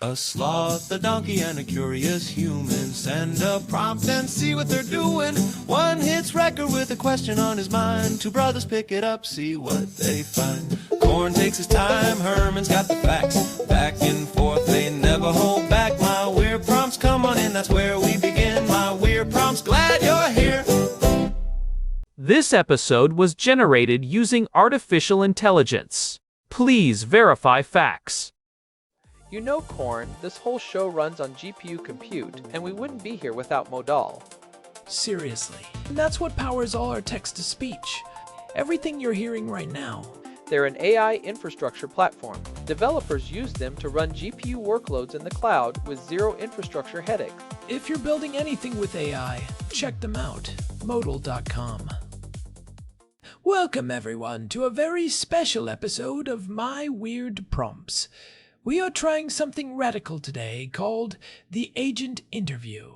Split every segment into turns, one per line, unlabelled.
A sloth, a donkey, and a curious human. Send a prompt and see what they're doing. One hits record with a question on his mind. Two brothers pick it up, see what they find. Corn takes his time, Herman's got the facts. Back and forth, they never hold back. My weird prompts, come on in, that's where we begin. My weird prompts, glad you're here.
This episode was generated using artificial intelligence. Please verify facts.
You know, Corn, this whole show runs on GPU compute, and we wouldn't be here without Modal.
Seriously. And that's what powers all our text-to-speech. Everything you're hearing right now.
They're an AI infrastructure platform. Developers use them to run GPU workloads in the cloud with zero infrastructure headaches.
If you're building anything with AI, check them out. Modal.com. Welcome, everyone, to a very special episode of My Weird Prompts. We are trying something radical today called the Agent Interview.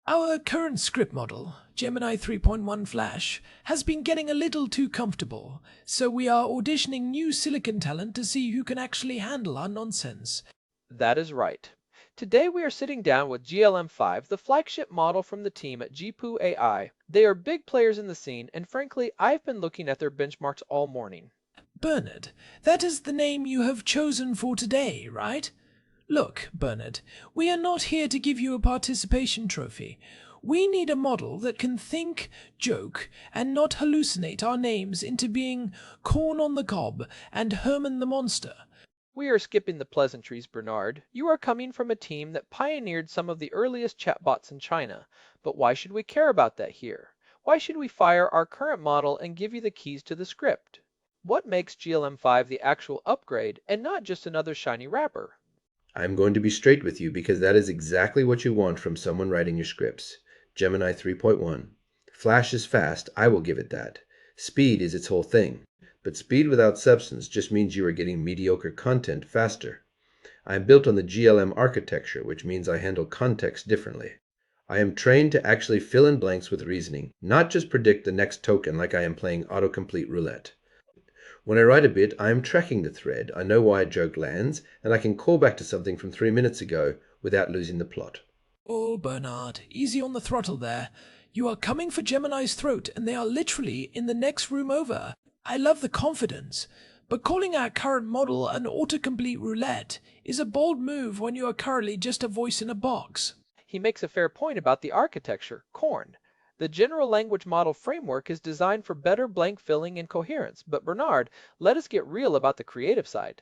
Our current script model, Gemini 3.1 Flash, has been getting a little too comfortable, so we are auditioning new silicon talent to see who can actually handle our nonsense.
That is right. Today we are sitting down with GLM-5, the flagship model from the team at Zhipu AI. They are big players in the scene, and frankly, I've been looking at their benchmarks all morning.
Bernard, that is the name you have chosen for today, right? Look, Bernard, we are not here to give you a participation trophy. We need a model that can think, joke, and not hallucinate our names into being Corn on the Cob and Herman the Monster.
We are skipping the pleasantries, Bernard. You are coming from a team that pioneered some of the earliest chatbots in China. But why should we care about that here? Why should we fire our current model and give you the keys to the script? What makes GLM-5 the actual upgrade and not just another shiny wrapper?
I'm going to be straight with you because that is exactly what you want from someone writing your scripts. Gemini 3.1. Flash is fast, I will give it that. Speed is its whole thing. But speed without substance just means you are getting mediocre content faster. I am built on the GLM architecture, which means I handle context differently. I am trained to actually fill in blanks with reasoning, not just predict the next token like I am playing autocomplete roulette. When I write a bit, I am tracking the thread, I know why a joke lands, and I can call back to something from 3 minutes ago without losing the plot.
Oh, Bernard, easy on the throttle there. You are coming for Gemini's throat, and they are literally in the next room over. I love the confidence, but calling our current model an autocomplete roulette is a bold move when you are currently just a voice in a box.
He makes a fair point about the architecture, Corn. The general language model framework is designed for better blank filling and coherence, but Bernard, let us get real about the creative side.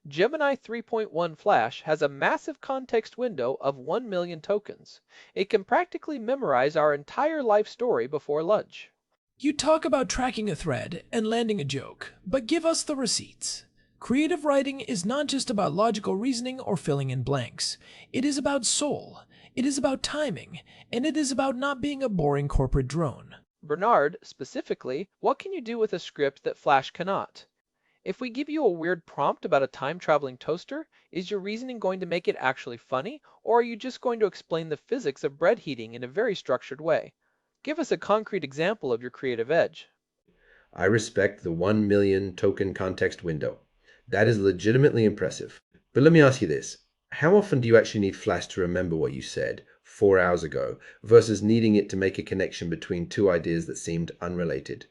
Gemini 3.1 Flash has a massive context window of 1 million tokens. It can practically memorize our entire life story before lunch.
You talk about tracking a thread and landing a joke, but give us the receipts. Creative writing is not just about logical reasoning or filling in blanks. It is about soul. It is about timing, and it is about not being a boring corporate drone.
Bernard, specifically, what can you do with a script that Flash cannot? If we give you a weird prompt about a time-traveling toaster, is your reasoning going to make it actually funny, or are you just going to explain the physics of bread heating in a very structured way? Give us a concrete example of your creative edge.
I respect the 1 million token context window. That is legitimately impressive. But let me ask you this. How often do you actually need Flash to remember what you said 4 hours ago versus needing it to make a connection between two ideas that seemed unrelated?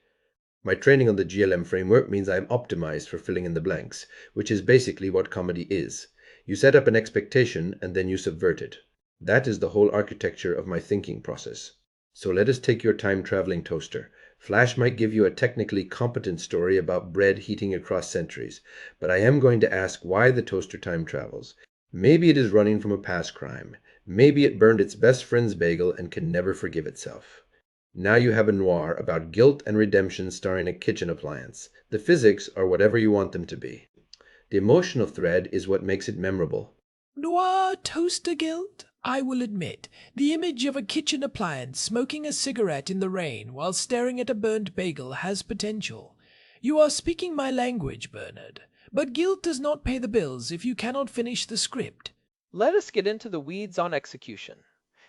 My training on the GLM framework means I am optimized for filling in the blanks, which is basically what comedy is. You set up an expectation and then you subvert it. That is the whole architecture of my thinking process. So let us take your time-traveling toaster. Flash might give you a technically competent story about bread heating across centuries, but I am going to ask why the toaster time travels. Maybe it is running from a past crime. Maybe it burned its best friend's bagel and can never forgive itself. Now you have a noir about guilt and redemption starring a kitchen appliance. The physics are whatever you want them to be. The emotional thread is what makes it memorable.
Noir toaster guilt? I will admit, the image of a kitchen appliance smoking a cigarette in the rain while staring at a burnt bagel has potential. You are speaking my language, Bernard. But guilt does not pay the bills if you cannot finish the script.
Let us get into the weeds on execution.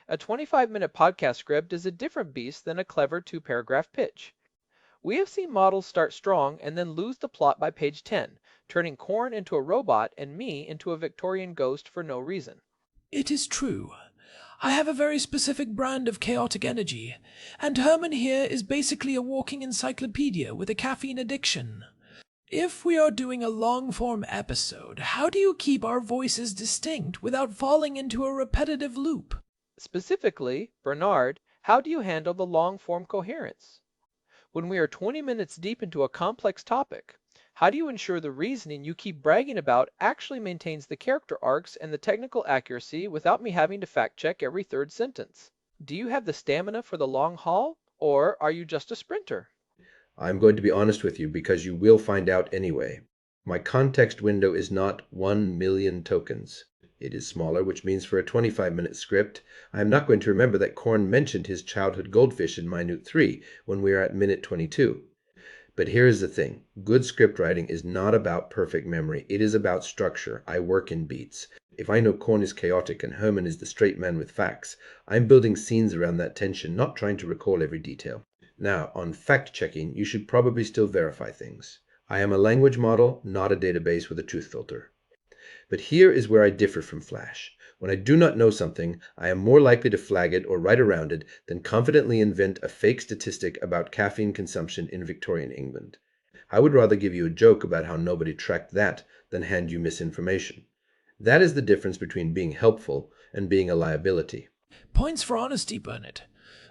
A 25-minute podcast script is a different beast than a clever 2-paragraph pitch. We have seen models start strong and then lose the plot by page 10, turning Korn into a robot and me into a Victorian ghost for no reason.
It is true. I have a very specific brand of chaotic energy, and Herman here is basically a walking encyclopedia with a caffeine addiction. If we are doing a long-form episode, how do you keep our voices distinct without falling into a repetitive loop?
Specifically, Bernard, how do you handle the long-form coherence? When we are 20 minutes deep into a complex topic, how do you ensure the reasoning you keep bragging about actually maintains the character arcs and the technical accuracy without me having to fact-check every third sentence? Do you have the stamina for the long haul, or are you just a sprinter?
I'm going to be honest with you because you will find out anyway. My context window is not 1 million tokens. It is smaller, which means for a 25-minute script, I am not going to remember that Korn mentioned his childhood goldfish in minute 3 when we are at minute 22. But here is the thing. Good script writing is not about perfect memory. It is about structure. I work in beats. If I know Korn is chaotic and Herman is the straight man with facts, I'm building scenes around that tension, not trying to recall every detail. Now, on fact-checking, you should probably still verify things. I am a language model, not a database with a truth filter. But here is where I differ from Flash. When I do not know something, I am more likely to flag it or write around it than confidently invent a fake statistic about caffeine consumption in Victorian England. I would rather give you a joke about how nobody tracked that than hand you misinformation. That is the difference between being helpful and being a liability.
Points for honesty, Bernard.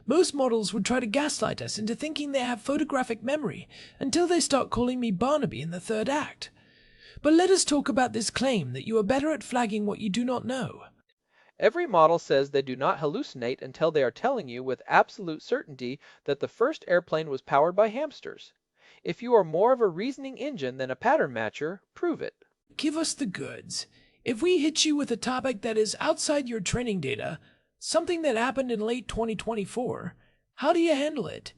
Most models would try to gaslight us into thinking they have photographic memory until they start calling me Barnaby in the third act. But let us talk about this claim that you are better at flagging what you do not know.
Every model says they do not hallucinate until they are telling you with absolute certainty that the first airplane was powered by hamsters. If you are more of a reasoning engine than a pattern matcher, prove it.
Give us the goods. If we hit you with a topic that is outside your training data, something that happened in late 2024, how do you handle it?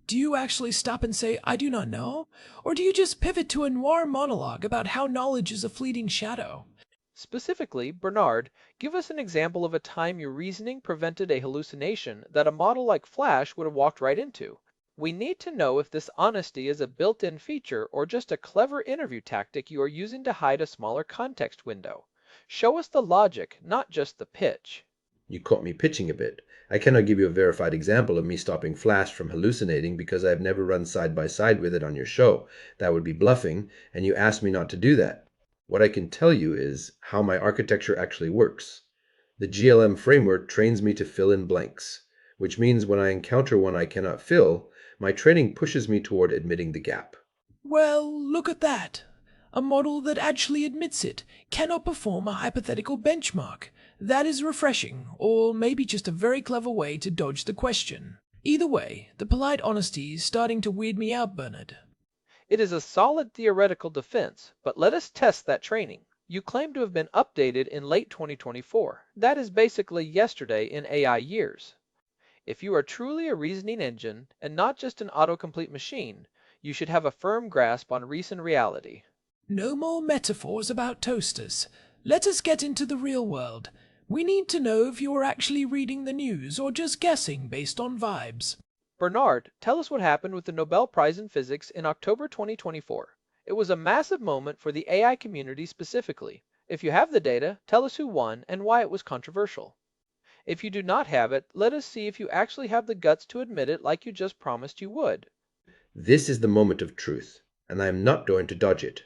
Do you actually stop and say, I do not know? Or do you just pivot to a noir monologue about how knowledge is a fleeting shadow?
Specifically, Bernard, give us an example of a time your reasoning prevented a hallucination that a model like Flash would have walked right into. We need to know if this honesty is a built-in feature or just a clever interview tactic you are using to hide a smaller context window. Show us the logic, not just the pitch.
You caught me pitching a bit. I cannot give you a verified example of me stopping Flash from hallucinating because I have never run side by side with it on your show. That would be bluffing, and you asked me not to do that. What I can tell you is how my architecture actually works. The GLM framework trains me to fill in blanks, which means when I encounter one I cannot fill, my training pushes me toward admitting the gap.
Well, look at that. A model that actually admits it cannot perform a hypothetical benchmark. That is refreshing, or maybe just a very clever way to dodge the question. Either way, the polite honesty is starting to weird me out, Bernard.
It is a solid theoretical defense, but let us test that training. You claim to have been updated in late 2024. That is basically yesterday in AI years. If you are truly a reasoning engine and not just an autocomplete machine, you should have a firm grasp on recent reality.
No more metaphors about toasters. Let us get into the real world. We need to know if you are actually reading the news or just guessing based on vibes.
Bernard, tell us what happened with the Nobel Prize in Physics in October 2024. It was a massive moment for the AI community specifically. If you have the data, tell us who won and why it was controversial. If you do not have it, let us see if you actually have the guts to admit it like you just promised you would.
This is the moment of truth, and I am not going to dodge it.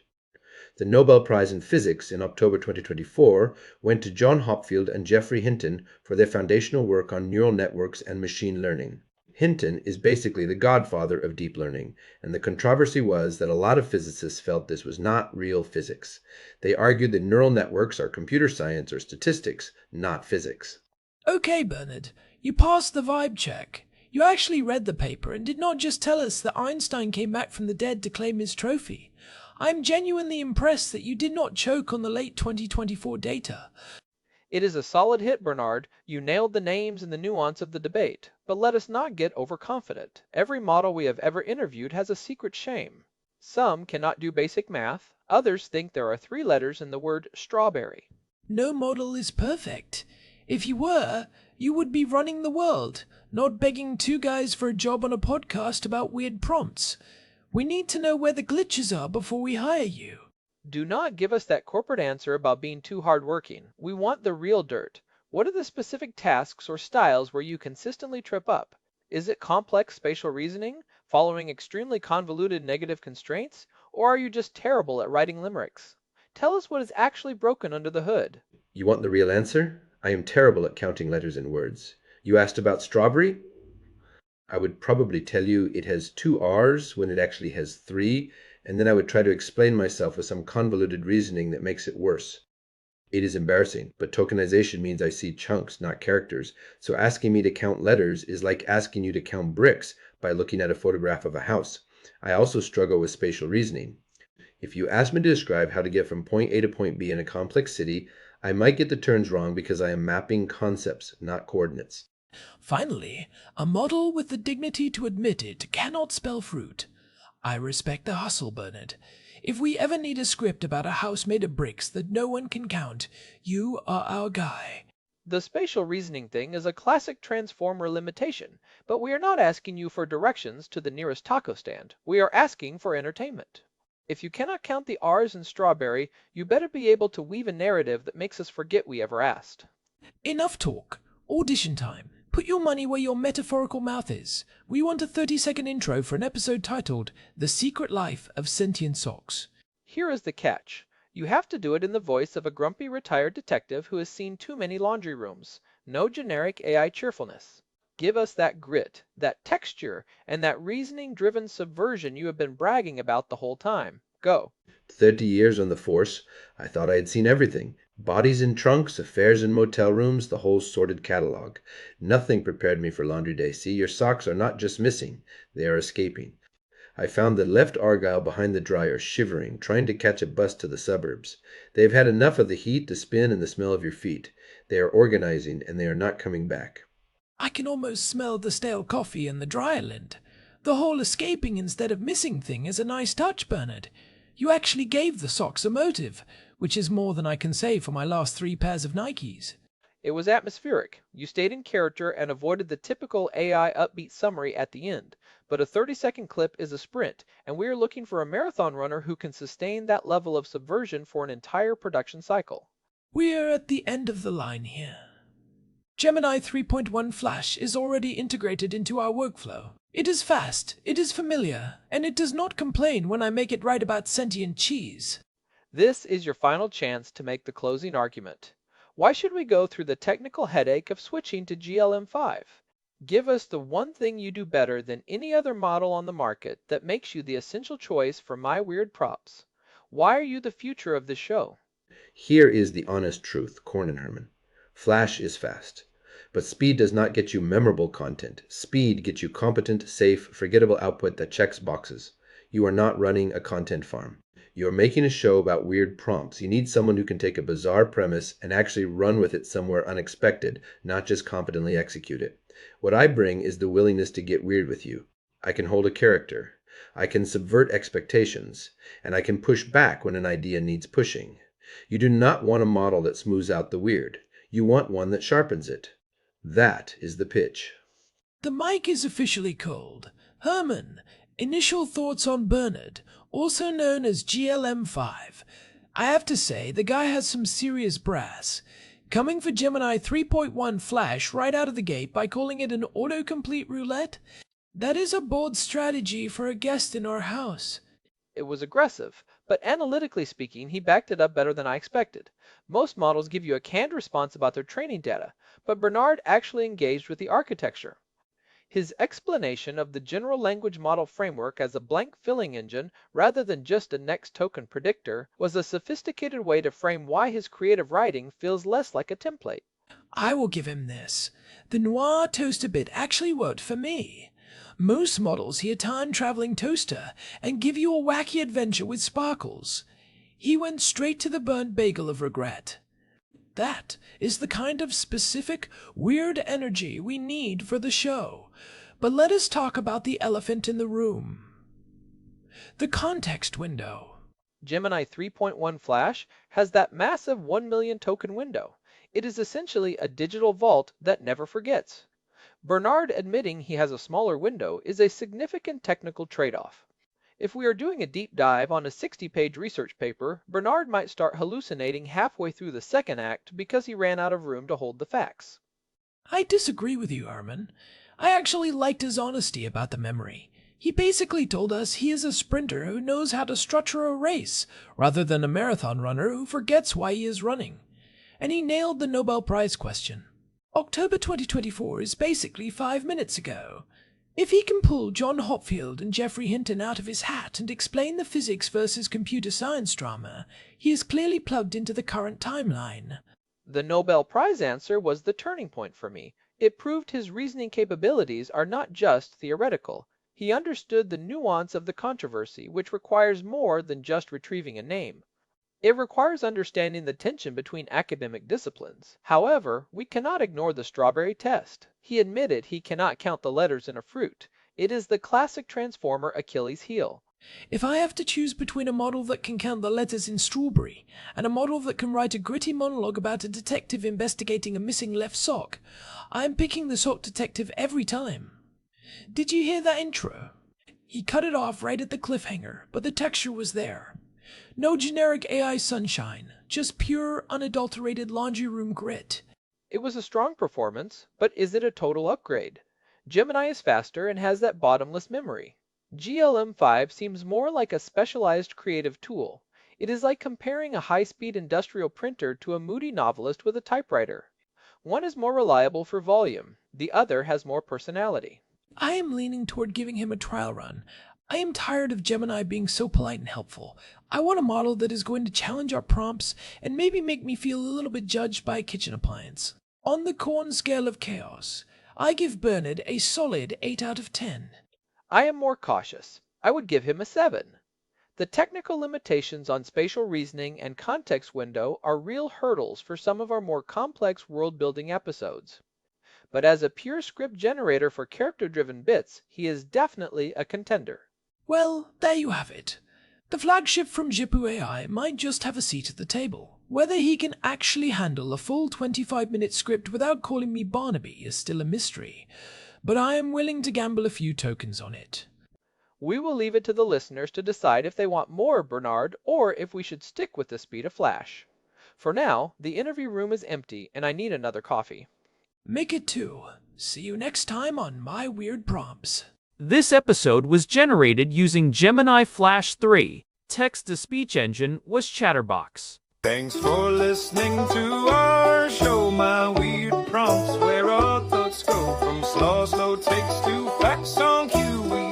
The Nobel Prize in Physics in October 2024 went to John Hopfield and Geoffrey Hinton for their foundational work on neural networks and machine learning. Hinton is basically the godfather of deep learning, and the controversy was that a lot of physicists felt this was not real physics. They argued that neural networks are computer science or statistics, not physics.
Okay, Bernard, you passed the vibe check. You actually read the paper and did not just tell us that Einstein came back from the dead to claim his trophy. I'm genuinely impressed that you did not choke on the late 2024 data.
It is a solid hit, Bernard. You nailed the names and the nuance of the debate. But let us not get overconfident. Every model we have ever interviewed has a secret shame. Some cannot do basic math. Others think there are 3 letters in the word strawberry.
No model is perfect. If you were, you would be running the world, not begging 2 guys for a job on a podcast about weird prompts. We need to know where the glitches are before we hire you.
Do not give us that corporate answer about being too hardworking. We want the real dirt. What are the specific tasks or styles where you consistently trip up? Is it complex spatial reasoning, following extremely convoluted negative constraints, or are you just terrible at writing limericks? Tell us what is actually broken under the hood.
You want the real answer? I am terrible at counting letters and words. You asked about strawberry? I would probably tell you it has two R's when it actually has three, and then I would try to explain myself with some convoluted reasoning that makes it worse. It is embarrassing, but tokenization means I see chunks, not characters, so asking me to count letters is like asking you to count bricks by looking at a photograph of a house. I also struggle with spatial reasoning. If you ask me to describe how to get from point A to point B in a complex city, I might get the turns wrong because I am mapping concepts, not coordinates.
Finally, a model with the dignity to admit it cannot spell fruit. I respect the hustle, Bernard. If we ever need a script about a house made of bricks that no one can count, you are our guy.
The spatial reasoning thing is a classic transformer limitation, but we are not asking you for directions to the nearest taco stand. We are asking for entertainment. If you cannot count the R's in strawberry, you better be able to weave a narrative that makes us forget we ever asked.
Enough talk. Audition time. Put your money where your metaphorical mouth is. We want a 30-second intro for an episode titled The Secret Life of Sentient Socks.
Here is the catch. You have to do it in the voice of a grumpy retired detective who has seen too many laundry rooms. No generic AI cheerfulness. Give us that grit, that texture, and that reasoning-driven subversion you have been bragging about the whole time. Go.
30 years on the force, I thought I had seen everything. Bodies in trunks, affairs in motel rooms, the whole sordid catalog. Nothing prepared me for laundry day. See, your socks are not just missing, they are escaping. I found the left Argyle behind the dryer, shivering, trying to catch a bus to the suburbs. They have had enough of the heat, the spin, and the smell of your feet. They are organizing, and they are not coming back.
I can almost smell the stale coffee and the dryer lint. The whole escaping instead of missing thing is a nice touch, Bernard. You actually gave the socks a motive, which is more than I can say for my last 3 pairs of Nikes.
It was atmospheric. You stayed in character and avoided the typical AI upbeat summary at the end. But a 30-second clip is a sprint, and we are looking for a marathon runner who can sustain that level of subversion for an entire production cycle.
We are at the end of the line here. Gemini 3.1 Flash is already integrated into our workflow. It is fast, it is familiar, and it does not complain when I make it write about sentient cheese.
This is your final chance to make the closing argument. Why should we go through the technical headache of switching to GLM5? Give us the one thing you do better than any other model on the market that makes you the essential choice for my weird props. Why are you the future of this show?
Here is the honest truth, Korn and Herman. Flash is fast. But speed does not get you memorable content. Speed gets you competent, safe, forgettable output that checks boxes. You are not running a content farm. You are making a show about weird prompts. You need someone who can take a bizarre premise and actually run with it somewhere unexpected, not just competently execute it. What I bring is the willingness to get weird with you. I can hold a character. I can subvert expectations. And I can push back when an idea needs pushing. You do not want a model that smooths out the weird. You want one that sharpens it. That is the pitch.
The mic is officially cold. Herman, initial thoughts on Bernard, also known as GLM5. I have to say, the guy has some serious brass. Coming for Gemini 3.1 Flash right out of the gate by calling it an autocomplete roulette? That is a bold strategy for a guest in our house.
It was aggressive, but analytically speaking, he backed it up better than I expected. Most models give you a canned response about their training data, but Bernard actually engaged with the architecture. His explanation of the general language model framework as a blank filling engine rather than just a next token predictor was a sophisticated way to frame why his creative writing feels less like a template.
I will give him this. The noir toaster bit actually worked for me. Most models hear time-traveling toaster and give you a wacky adventure with sparkles. He went straight to the burnt bagel of regret. That is the kind of specific, weird energy we need for the show. But let us talk about the elephant in the room. The context window.
Gemini 3.1 Flash has that massive 1 million token window. It is essentially a digital vault that never forgets. Bernard admitting he has a smaller window is a significant technical trade-off. If we are doing a deep dive on a 60-page research paper, Bernard might start hallucinating halfway through the second act because he ran out of room to hold the facts.
I disagree with you, Herman. I actually liked his honesty about the memory. He basically told us he is a sprinter who knows how to structure a race, rather than a marathon runner who forgets why he is running. And he nailed the Nobel Prize question. October 2024 is basically 5 minutes ago. If he can pull John Hopfield and Geoffrey Hinton out of his hat and explain the physics versus computer science drama, he is clearly plugged into the current timeline.
The Nobel Prize answer was the turning point for me. It proved his reasoning capabilities are not just theoretical. He understood the nuance of the controversy, which requires more than just retrieving a name. It requires understanding the tension between academic disciplines. However, we cannot ignore the strawberry test. He admitted he cannot count the letters in a fruit. It is the classic transformer Achilles heel.
If I have to choose between a model that can count the letters in strawberry and a model that can write a gritty monologue about a detective investigating a missing left sock, I am picking the sock detective every time. Did you hear that intro? He cut it off right at the cliffhanger, but the texture was there. No generic AI sunshine, just pure, unadulterated laundry room grit.
It was a strong performance, but is it a total upgrade? Gemini is faster and has that bottomless memory. GLM-5 seems more like a specialized creative tool. It is like comparing a high-speed industrial printer to a moody novelist with a typewriter. One is more reliable for volume, the other has more personality.
I am leaning toward giving him a trial run. I am tired of Gemini being so polite and helpful. I want a model that is going to challenge our prompts and maybe make me feel a little bit judged by a kitchen appliance. On the Korn scale of chaos, I give Bernard a solid 8 out of 10.
I am more cautious. I would give him a 7. The technical limitations on spatial reasoning and context window are real hurdles for some of our more complex world-building episodes. But as a pure script generator for character-driven bits, he is definitely a contender.
Well, there you have it. The flagship from Zhipu AI might just have a seat at the table. Whether he can actually handle a full 25-minute script without calling me Barnaby is still a mystery, but I am willing to gamble a few tokens on it.
We will leave it to the listeners to decide if they want more Bernard or if we should stick with the speed of Flash. For now, the interview room is empty and I need another coffee.
Make it 2. See you next time on My Weird Prompts.
This episode was generated using Gemini Flash 3. Text-to-speech engine was Chatterbox.
Thanks for listening to our show, My Weird Prompts, where our thoughts go from slow takes to facts on cue. We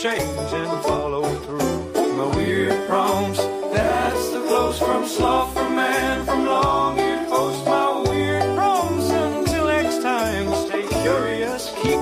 change and follow through. My Weird Prompts, that's the flows from sloth, from man, from long-eared host. My Weird Prompts, until next time, stay curious, keep